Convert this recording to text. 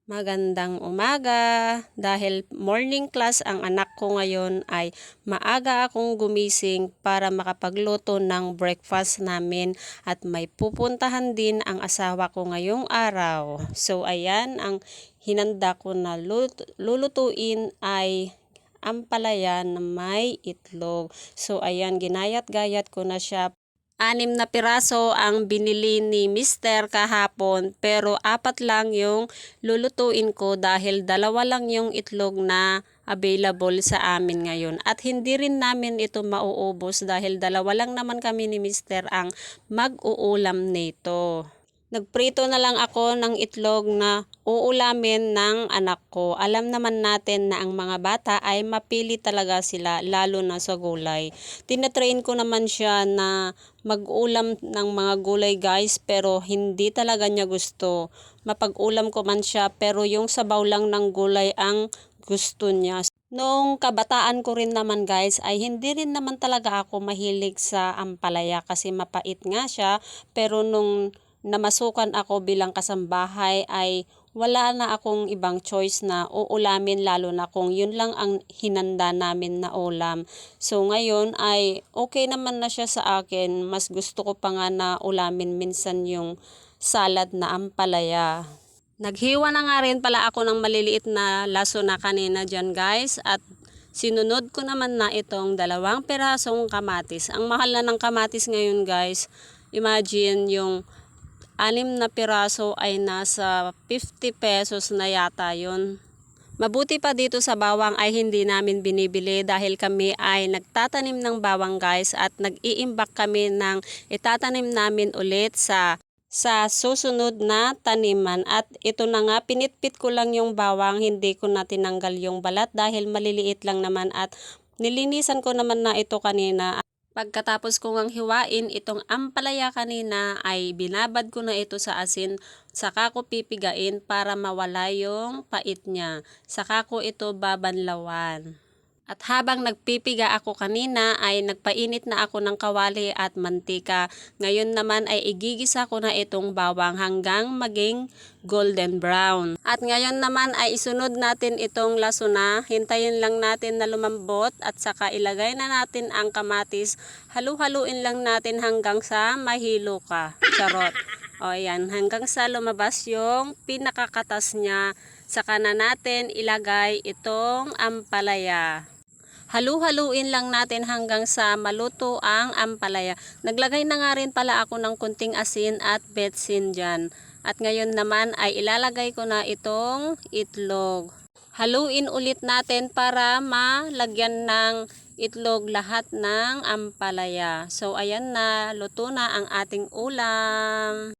Magandang umaga. Dahil morning class ang anak ko ngayon ay maaga akong gumising para makapagluto ng breakfast namin at may pupuntahan din ang asawa ko ngayong araw. So ayan, ang hinanda ko na lulutuin ay ampalaya na may itlog. So ayan, ginayat-gayat ko na siya. 6 na piraso ang binili ni Mister kahapon pero 4 lang yung lulutuin ko dahil 2 lang yung itlog na available sa amin ngayon. At hindi rin namin ito mauubos dahil 2 lang naman kami ni Mister ang mag-uulam nito. Nagprito na lang ako ng itlog na uulamin ng anak ko. Alam naman natin na ang mga bata ay mapili talaga sila lalo na sa gulay. Tinatrain ko naman siya na mag-ulam ng mga gulay guys pero hindi talaga niya gusto. Mapag-ulam ko man siya pero yung sabaw lang ng gulay ang gusto niya. Noong kabataan ko rin naman guys ay hindi rin naman talaga ako mahilig sa ampalaya kasi mapait nga siya pero nung namasukan ako bilang kasambahay ay wala na akong ibang choice na uulamin lalo na kung yun lang ang hinanda namin na ulam. So ngayon ay okay naman na siya sa akin. Mas gusto ko pa nga na ulamin minsan yung salad na ampalaya. Naghiwa na nga rin pala ako ng maliliit na laso na kanina dyan guys at sinunod ko naman na itong 2 pirasong kamatis. Ang mahal na ng kamatis ngayon guys. Imagine yung 6 na piraso ay nasa 50 pesos na yata yun. Mabuti pa dito sa bawang ay hindi namin binibili dahil kami ay nagtatanim ng bawang guys at nag-iimbak kami ng itatanim namin ulit sa susunod na taniman. At ito na nga, pinitpit ko lang yung bawang, hindi ko na tinanggal yung balat dahil maliliit lang naman at nilinisan ko naman na ito kanina. Pagkatapos ko ngang hiwain itong ampalaya kanina ay binabad ko na ito sa asin, saka ko pipigain para mawala yung pait niya. Saka ko ito babanlawan. At habang nagpipiga ako kanina ay nagpainit na ako ng kawali at mantika. Ngayon naman ay igigisa ko na itong bawang hanggang maging golden brown. At ngayon naman ay isunod natin itong lasuna. Hintayin lang natin na lumambot at saka ilagay na natin ang kamatis. Halu-haluin lang natin hanggang sa mahilo ka. Charot. O ayan, hanggang sa lumabas yung pinakakatas niya. Saka na natin ilagay itong ampalaya. Halu-haluin lang natin hanggang sa maluto ang ampalaya. Naglagay na nga rin pala ako ng kunting asin at betsin dyan. At ngayon naman ay ilalagay ko na itong itlog. Haluin ulit natin para malagyan ng itlog lahat ng ampalaya. So ayan na, luto na ang ating ulam.